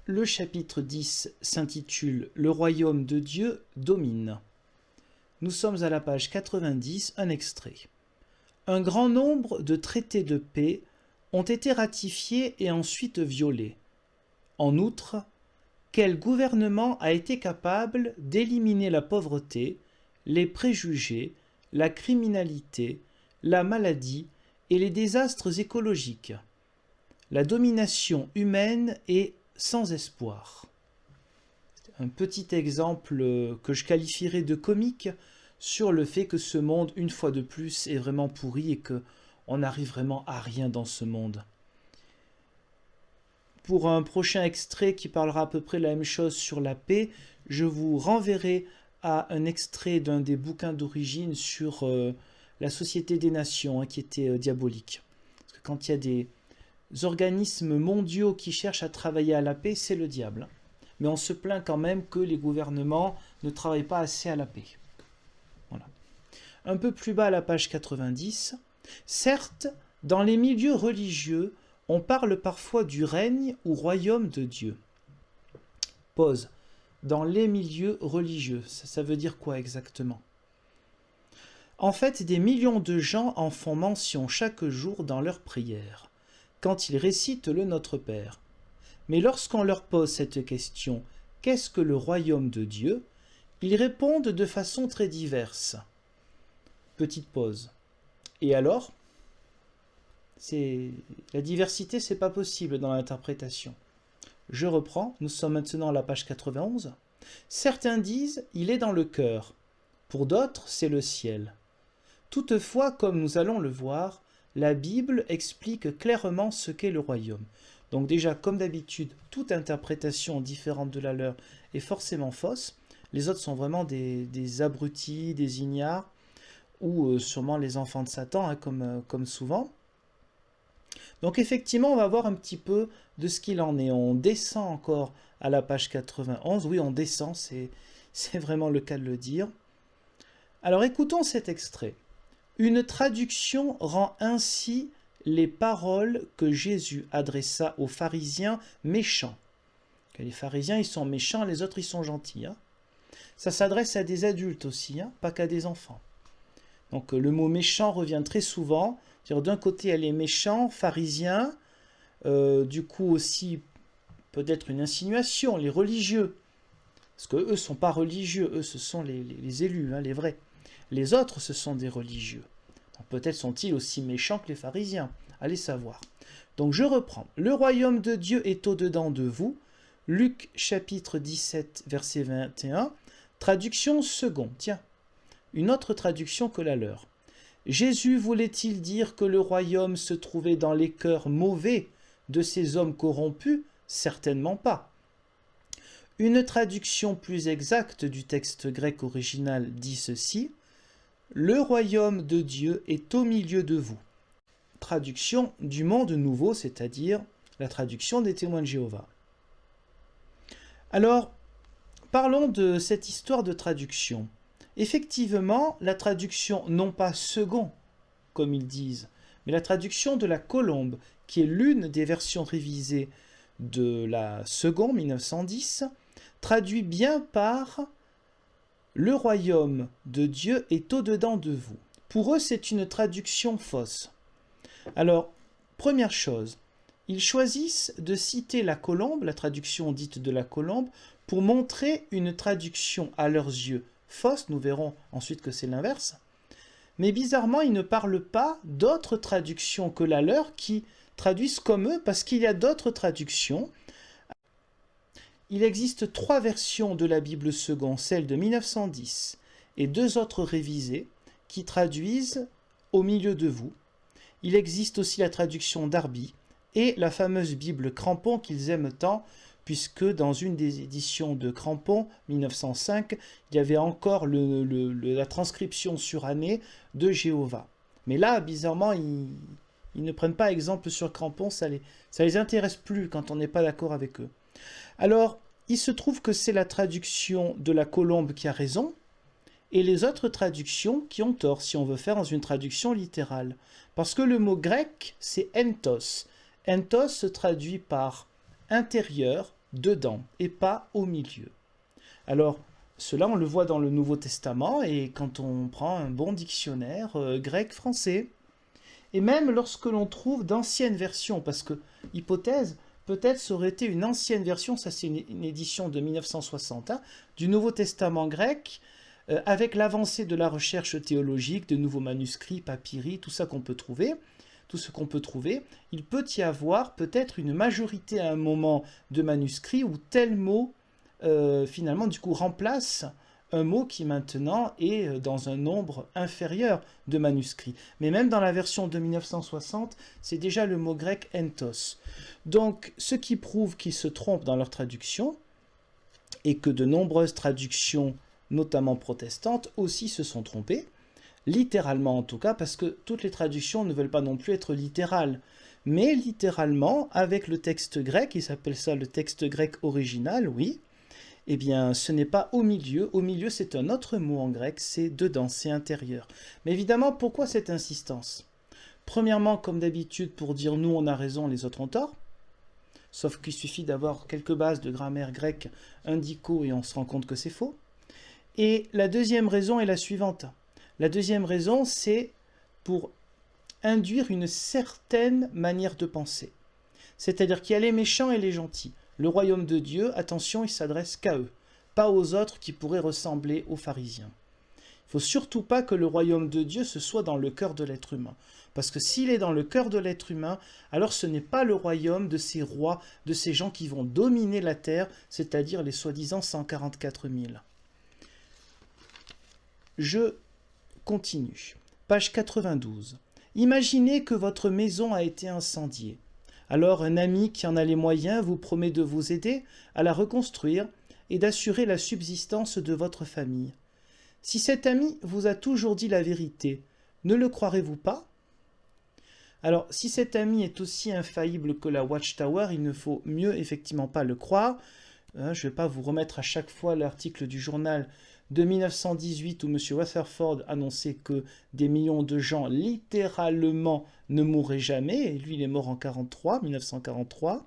Le chapitre 10 s'intitule « Le royaume de Dieu domine ». Nous sommes à la page 90, un extrait. Un grand nombre de traités de paix ont été ratifiés et ensuite violés. En outre, quel gouvernement a été capable d'éliminer la pauvreté, les préjugés, la criminalité, la maladie et les désastres écologiques? La domination humaine est sans espoir. Un petit exemple que je qualifierais de comique sur le fait que ce monde, une fois de plus, est vraiment pourri et qu'on n'arrive vraiment à rien dans ce monde. Pour un prochain extrait qui parlera à peu près la même chose sur la paix, je vous renverrai à un extrait d'un des bouquins d'origine sur la Société des Nations, qui était diabolique. Parce que quand il y a des organismes mondiaux qui cherchent à travailler à la paix, c'est le diable. Mais on se plaint quand même que les gouvernements ne travaillent pas assez à la paix. Voilà. Un peu plus bas à la page 90, certes, dans les milieux religieux, on parle parfois du règne ou royaume de Dieu. Pause. Dans les milieux religieux, ça veut dire quoi exactement? En fait, des millions de gens en font mention chaque jour dans leurs prières, quand ils récitent le Notre Père. Mais lorsqu'on leur pose cette question, qu'est-ce que le royaume de Dieu? Ils répondent de façon très diverse. Petite pause. Et alors? La diversité, c'est pas possible dans l'interprétation. Je reprends, nous sommes maintenant à la page 91. Certains disent, il est dans le cœur. Pour d'autres, c'est le ciel. Toutefois, comme nous allons le voir, la Bible explique clairement ce qu'est le royaume. Donc déjà, comme d'habitude, toute interprétation différente de la leur est forcément fausse. Les autres sont vraiment des abrutis, des ignares, ou sûrement les enfants de Satan, comme souvent. Donc effectivement, on va voir un petit peu de ce qu'il en est. On descend encore à la page 91. Oui, on descend, c'est vraiment le cas de le dire. Alors écoutons cet extrait. Une traduction rend ainsi les paroles que Jésus adressa aux pharisiens méchants. Les pharisiens, ils sont méchants, les autres, ils sont gentils. Ça s'adresse à des adultes aussi, pas qu'à des enfants. Donc le mot méchant revient très souvent. D'un côté, elle est méchant, pharisien, du coup aussi peut-être une insinuation, les religieux. Parce qu'eux ne sont pas religieux, eux ce sont les élus, les vrais. Les autres, ce sont des religieux. Peut-être sont-ils aussi méchants que les pharisiens. Allez savoir. Donc je reprends. Le royaume de Dieu est au-dedans de vous. Luc chapitre 17, verset 21. Traduction second. Tiens, une autre traduction que la leur. Jésus voulait-il dire que le royaume se trouvait dans les cœurs mauvais de ces hommes corrompus? Certainement pas. Une traduction plus exacte du texte grec original dit ceci. Le royaume de Dieu est au milieu de vous. Traduction du Monde Nouveau, c'est-à-dire la traduction des Témoins de Jéhovah. Alors, parlons de cette histoire de traduction. Effectivement, la traduction non pas second, comme ils disent, mais la traduction de la Colombe, qui est l'une des versions révisées de la seconde 1910, traduit bien par « Le royaume de Dieu est au-dedans de vous ». Pour eux, c'est une traduction fausse. Alors, première chose, ils choisissent de citer la Colombe, la traduction dite de la Colombe, pour montrer une traduction à leurs yeux fausse, nous verrons ensuite que c'est l'inverse. Mais bizarrement, ils ne parlent pas d'autres traductions que la leur qui traduisent comme eux, parce qu'il y a d'autres traductions. Il existe 3 versions de la Bible seconde, celle de 1910 et 2 autres révisées, qui traduisent « au milieu de vous ». Il existe aussi la traduction Darby et la fameuse Bible Crampon qu'ils aiment tant, puisque dans une des éditions de Crampon, 1905, il y avait encore la transcription surannée de Jéhovah. Mais là, bizarrement, ils ne prennent pas exemple sur Crampon, ça les intéresse plus quand on n'est pas d'accord avec eux. Alors, il se trouve que c'est la traduction de la Colombe qui a raison, et les autres traductions qui ont tort, si on veut faire dans une traduction littérale. Parce que le mot grec, c'est entos. Entos se traduit par intérieur, dedans et pas au milieu. Alors, cela, on le voit dans le Nouveau Testament et quand on prend un bon dictionnaire grec-français. Et même lorsque l'on trouve d'anciennes versions, parce que, hypothèse, peut-être ça aurait été une ancienne version, ça c'est une édition de 1960, du Nouveau Testament grec, avec l'avancée de la recherche théologique, de nouveaux manuscrits, papyri, tout ça qu'on peut trouver, tout ce qu'on peut trouver, il peut y avoir peut-être une majorité à un moment de manuscrits où tel mot, finalement, du coup, remplace un mot qui maintenant est dans un nombre inférieur de manuscrits. Mais même dans la version de 1960, c'est déjà le mot grec entos. Donc, ce qui prouve qu'ils se trompent dans leur traduction, et que de nombreuses traductions, notamment protestantes, aussi se sont trompées, littéralement en tout cas, parce que toutes les traductions ne veulent pas non plus être littérales. Mais littéralement, avec le texte grec, il s'appelle ça le texte grec original, oui, eh bien, ce n'est pas au milieu. Au milieu, c'est un autre mot en grec, c'est dedans, c'est intérieur. Mais évidemment, pourquoi cette insistance? Premièrement, comme d'habitude, pour dire nous on a raison, les autres ont tort. Sauf qu'il suffit d'avoir quelques bases de grammaire grecque indicaux et on se rend compte que c'est faux. Et la deuxième raison est la suivante. La deuxième raison, c'est pour induire une certaine manière de penser. C'est-à-dire qu'il y a les méchants et les gentils. Le royaume de Dieu, attention, il s'adresse qu'à eux, pas aux autres qui pourraient ressembler aux pharisiens. Il ne faut surtout pas que le royaume de Dieu se soit dans le cœur de l'être humain. Parce que s'il est dans le cœur de l'être humain, alors ce n'est pas le royaume de ces rois, de ces gens qui vont dominer la terre, c'est-à-dire les soi-disant 144 000. Je continue. Page 92. Imaginez que votre maison a été incendiée. Alors un ami qui en a les moyens vous promet de vous aider à la reconstruire et d'assurer la subsistance de votre famille. Si cet ami vous a toujours dit la vérité, ne le croirez-vous pas? Alors, si cet ami est aussi infaillible que la Watchtower, il ne faut mieux effectivement pas le croire. Je ne vais pas vous remettre à chaque fois l'article du journal de 1918 où M. Rutherford annonçait que des millions de gens littéralement ne mourraient jamais, et lui il est mort en 1943.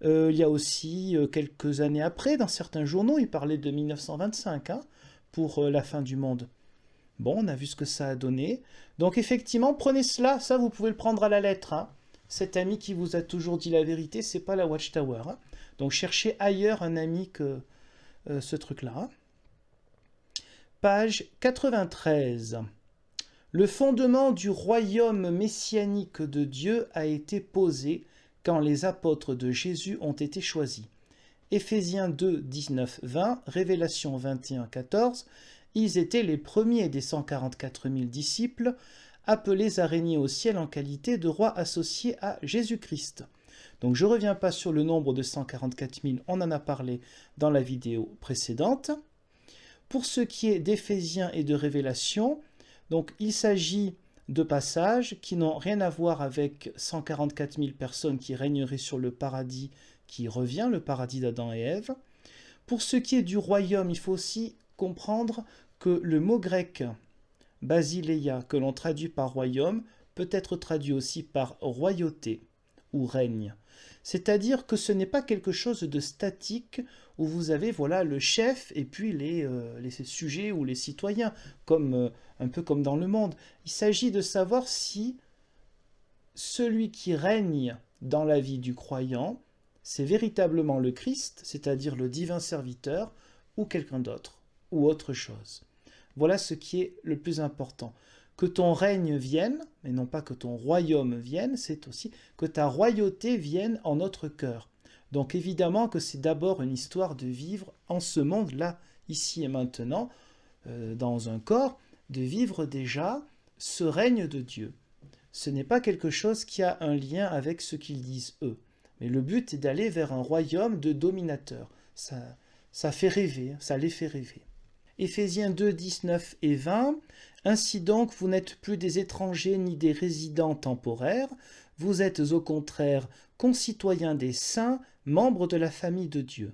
Il y a aussi quelques années après, dans certains journaux, il parlait de 1925 pour la fin du monde. Bon, on a vu ce que ça a donné. Donc effectivement, prenez cela, ça vous pouvez le prendre à la lettre. Cet ami qui vous a toujours dit la vérité, c'est pas la Watchtower. Donc cherchez ailleurs un ami que ce truc-là. Page 93. Le fondement du royaume messianique de Dieu a été posé quand les apôtres de Jésus ont été choisis. Éphésiens 2, 19, 20, Révélation 21, 14. Ils étaient les premiers des 144 000 disciples, appelés à régner au ciel en qualité de rois associés à Jésus-Christ. Donc je ne reviens pas sur le nombre de 144 000, on en a parlé dans la vidéo précédente. Pour ce qui est d'Éphésiens et de Révélation, donc il s'agit de passages qui n'ont rien à voir avec 144 000 personnes qui régneraient sur le paradis qui revient, le paradis d'Adam et Ève. Pour ce qui est du royaume, il faut aussi comprendre que le mot grec basileia, que l'on traduit par royaume, peut être traduit aussi par royauté ou règne. C'est-à-dire que ce n'est pas quelque chose de statique où vous avez voilà, le chef et puis les sujets ou les citoyens, un peu comme dans le monde. Il s'agit de savoir si celui qui règne dans la vie du croyant, c'est véritablement le Christ, c'est-à-dire le divin serviteur, ou quelqu'un d'autre, ou autre chose. Voilà ce qui est le plus important. Que ton règne vienne, mais non pas que ton royaume vienne, c'est aussi que ta royauté vienne en notre cœur. Donc évidemment que c'est d'abord une histoire de vivre en ce monde-là, ici et maintenant, dans un corps, de vivre déjà ce règne de Dieu. Ce n'est pas quelque chose qui a un lien avec ce qu'ils disent eux. Mais le but est d'aller vers un royaume de dominateurs. Ça fait rêver, ça les fait rêver. Éphésiens 2, 19 et 20. Ainsi donc, vous n'êtes plus des étrangers ni des résidents temporaires, vous êtes au contraire concitoyens des saints, membres de la famille de Dieu.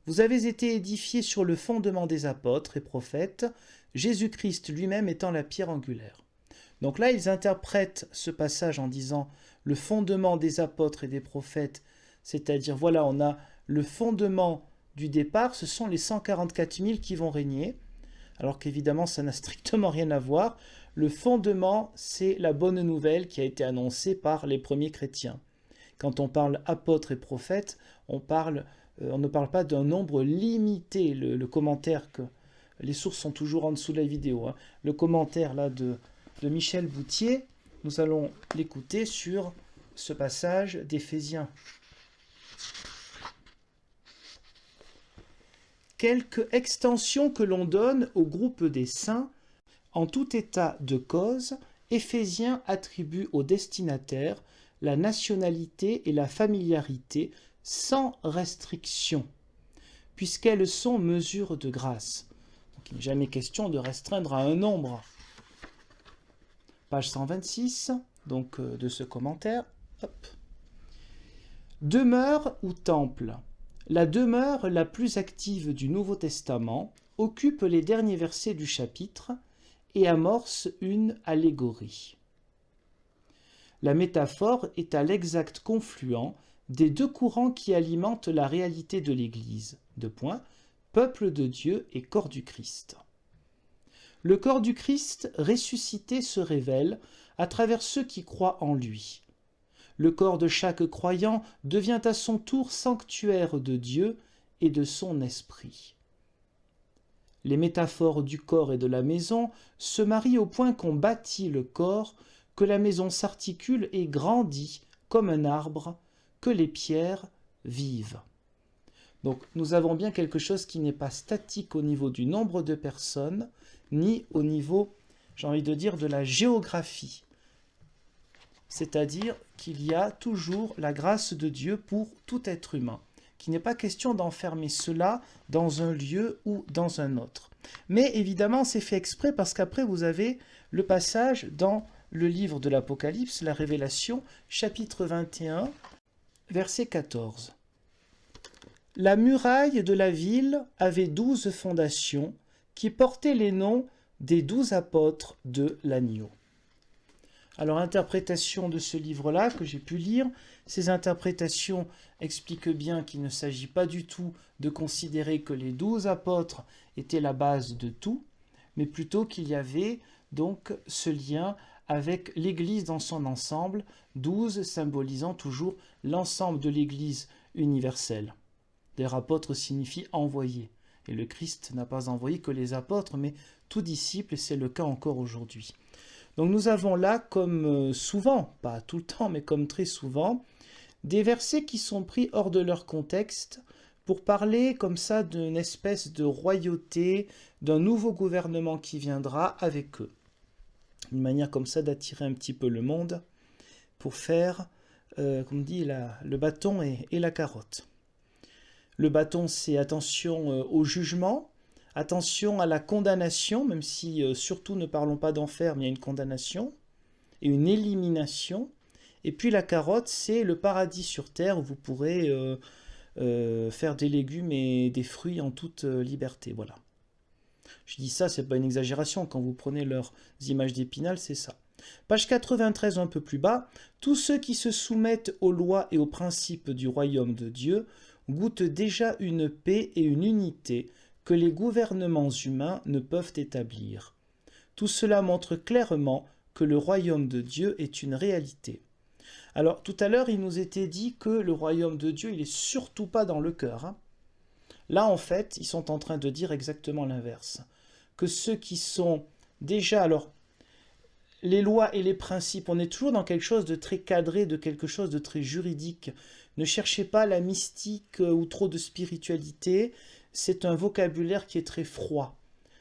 Vous avez été édifiés sur le fondement des apôtres et prophètes, Jésus-Christ lui-même étant la pierre angulaire. Donc là, ils interprètent ce passage en disant le fondement des apôtres et des prophètes, c'est-à-dire voilà, on a le fondement du départ, ce sont les 144 000 qui vont régner, alors qu'évidemment ça n'a strictement rien à voir. Le fondement, c'est la bonne nouvelle qui a été annoncée par les premiers chrétiens. Quand on parle apôtres et prophètes, on ne parle pas d'un nombre limité. Le commentaire, les sources sont toujours en dessous de la vidéo, hein. Le commentaire là de Michel Boutier, nous allons l'écouter sur ce passage d'Éphésiens. Quelque extension que l'on donne au groupe des saints, en tout état de cause, Éphésiens attribue aux destinataires la nationalité et la familiarité sans restriction, puisqu'elles sont mesures de grâce. Donc, il n'est jamais question de restreindre à un nombre. Page 126, donc de ce commentaire. Hop. Demeure ou temple. La demeure la plus active du Nouveau Testament occupe les derniers versets du chapitre et amorce une allégorie. La métaphore est à l'exact confluent des deux courants qui alimentent la réalité de l'Église. Peuple de Dieu et corps du Christ. Le corps du Christ ressuscité se révèle à travers ceux qui croient en lui. Le corps de chaque croyant devient à son tour sanctuaire de Dieu et de son esprit. Les métaphores du corps et de la maison se marient au point qu'on bâtit le corps, que la maison s'articule et grandit comme un arbre, que les pierres vivent. Donc nous avons bien quelque chose qui n'est pas statique au niveau du nombre de personnes, ni au niveau, j'ai envie de dire, de la géographie. C'est-à-dire qu'il y a toujours la grâce de Dieu pour tout être humain, qu'il n'est pas question d'enfermer cela dans un lieu ou dans un autre. Mais évidemment, c'est fait exprès parce qu'après, vous avez le passage dans le livre de l'Apocalypse, la Révélation, chapitre 21, verset 14. La muraille de la ville avait 12 fondations qui portaient les noms des 12 apôtres de l'agneau. Alors, interprétation de ce livre-là que j'ai pu lire, ces interprétations expliquent bien qu'il ne s'agit pas du tout de considérer que les 12 apôtres étaient la base de tout, mais plutôt qu'il y avait donc ce lien avec l'Église dans son ensemble, 12 symbolisant toujours l'ensemble de l'Église universelle. Les apôtres signifient envoyés, et le Christ n'a pas envoyé que les apôtres, mais tout disciple, et c'est le cas encore aujourd'hui. Donc nous avons là, comme souvent, pas tout le temps, mais comme très souvent, des versets qui sont pris hors de leur contexte pour parler comme ça d'une espèce de royauté, d'un nouveau gouvernement qui viendra avec eux. Une manière comme ça d'attirer un petit peu le monde pour faire, comme dit, le bâton et la carotte. Le bâton, c'est attention au jugement, attention à la condamnation, même si surtout ne parlons pas d'enfer, mais il y a une condamnation et une élimination. Et puis la carotte, c'est le paradis sur terre où vous pourrez faire des légumes et des fruits en toute liberté. Voilà. Je dis ça, c'est pas une exagération. Quand vous prenez leurs images d'Épinal, c'est ça. Page 93, un peu plus bas. Tous ceux qui se soumettent aux lois et aux principes du royaume de Dieu goûtent déjà une paix et une unité que les gouvernements humains ne peuvent établir. Tout cela montre clairement que le royaume de Dieu est une réalité. Alors, tout à l'heure, il nous était dit que le royaume de Dieu, il n'est surtout pas dans le cœur. Là, en fait, ils sont en train de dire exactement l'inverse. Que ceux qui sont déjà... Alors, les lois et les principes, on est toujours dans quelque chose de très cadré, de quelque chose de très juridique. Ne cherchez pas la mystique ou trop de spiritualité. C'est un vocabulaire qui est très froid.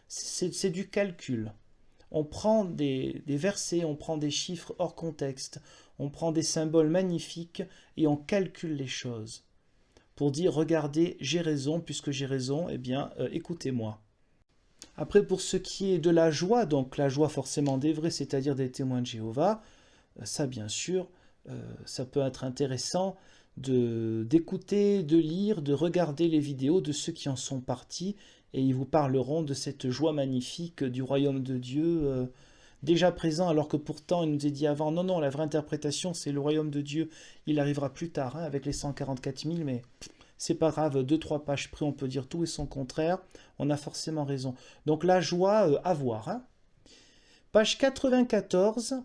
C'est du calcul. On prend des versets, on prend des chiffres hors contexte, on prend des symboles magnifiques et on calcule les choses. Pour dire, regardez, j'ai raison, puisque j'ai raison, eh bien, écoutez-moi. Après, pour ce qui est de la joie, donc la joie forcément des vrais, c'est-à-dire des témoins de Jéhovah, ça bien sûr, ça peut être intéressant d'écouter, de lire, de regarder les vidéos de ceux qui en sont partis, et ils vous parleront de cette joie magnifique du royaume de Dieu, déjà présent, alors que pourtant il nous est dit avant, non, la vraie interprétation c'est le royaume de Dieu, il arrivera plus tard, avec les 144 000, mais c'est pas grave, 2-3 pages près, on peut dire tout et son contraire, on a forcément raison. Donc la joie à voir. Hein. Page 94.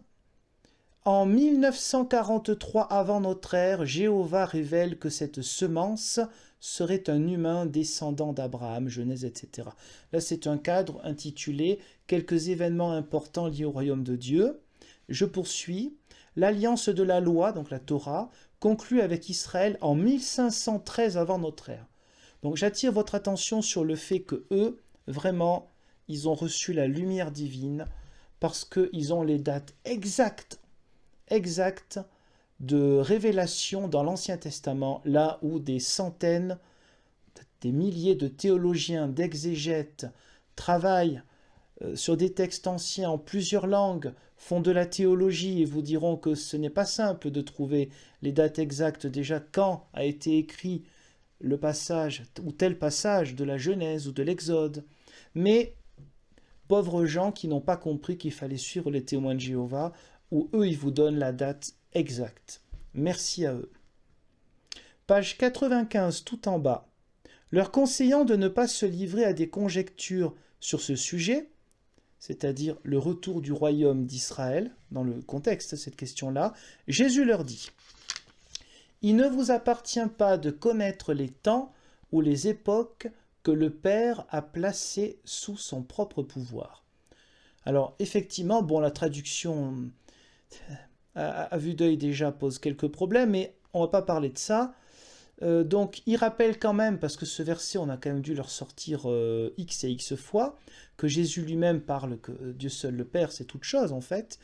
En 1943 avant notre ère, Jéhovah révèle que cette semence serait un humain descendant d'Abraham, Genèse, etc. Là, c'est un cadre intitulé « Quelques événements importants liés au royaume de Dieu ». Je poursuis. L'alliance de la loi, donc la Torah, conclue avec Israël en 1513 avant notre ère. Donc j'attire votre attention sur le fait que eux, vraiment, ils ont reçu la lumière divine parce qu'ils ont les dates exactes de révélation dans l'Ancien Testament, là où des centaines, des milliers de théologiens, d'exégètes travaillent sur des textes anciens en plusieurs langues, font de la théologie et vous diront que ce n'est pas simple de trouver les dates exactes déjà quand a été écrit le passage ou tel passage de la Genèse ou de l'Exode. Mais pauvres gens qui n'ont pas compris qu'il fallait suivre les témoins de Jéhovah, où eux, ils vous donnent la date exacte. Merci à eux. Page 95, tout en bas. Leur conseillant de ne pas se livrer à des conjectures sur ce sujet, c'est-à-dire le retour du royaume d'Israël, dans le contexte de cette question-là, Jésus leur dit « Il ne vous appartient pas de connaître les temps ou les époques que le Père a placés sous son propre pouvoir. » Alors, effectivement, bon, la traduction à vue d'œil déjà pose quelques problèmes, mais on ne va pas parler de ça. Donc, il rappelle quand même, parce que ce verset, on a quand même dû le ressortir X et X fois, que Jésus lui-même parle que Dieu seul le Père, c'est toute chose en fait.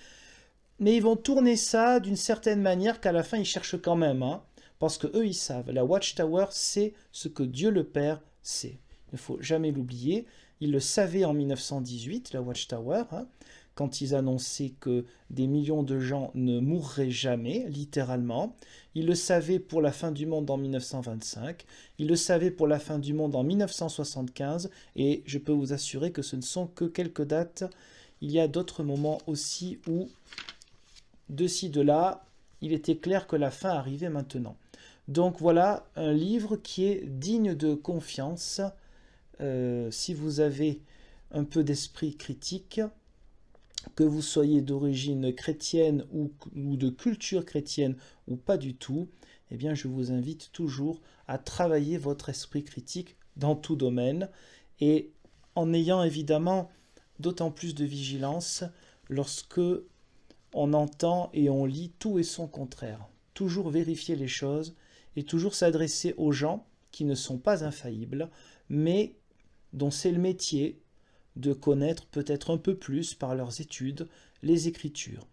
Mais ils vont tourner ça d'une certaine manière qu'à la fin, ils cherchent quand même, hein, parce que eux, ils savent. La Watchtower, c'est ce que Dieu le Père sait. Il ne faut jamais l'oublier. Ils le savaient en 1918, la Watchtower, hein, quand ils annonçaient que des millions de gens ne mourraient jamais, littéralement. Ils le savaient pour la fin du monde en 1925, ils le savaient pour la fin du monde en 1975, et je peux vous assurer que ce ne sont que quelques dates. Il y a d'autres moments aussi où, de ci, de là, il était clair que la fin arrivait maintenant. Donc voilà un livre qui est digne de confiance. Si vous avez un peu d'esprit critique, que vous soyez d'origine chrétienne ou de culture chrétienne ou pas du tout, eh bien je vous invite toujours à travailler votre esprit critique dans tout domaine et en ayant évidemment d'autant plus de vigilance lorsque on entend et on lit tout et son contraire. Toujours vérifier les choses et toujours s'adresser aux gens qui ne sont pas infaillibles, mais dont c'est le métier de connaître peut-être un peu plus par leurs études les Écritures.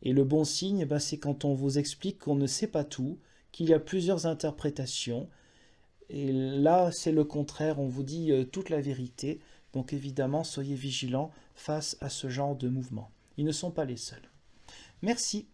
Et le bon signe, c'est quand on vous explique qu'on ne sait pas tout, qu'il y a plusieurs interprétations. Et là, c'est le contraire, on vous dit toute la vérité. Donc évidemment, soyez vigilants face à ce genre de mouvement. Ils ne sont pas les seuls. Merci.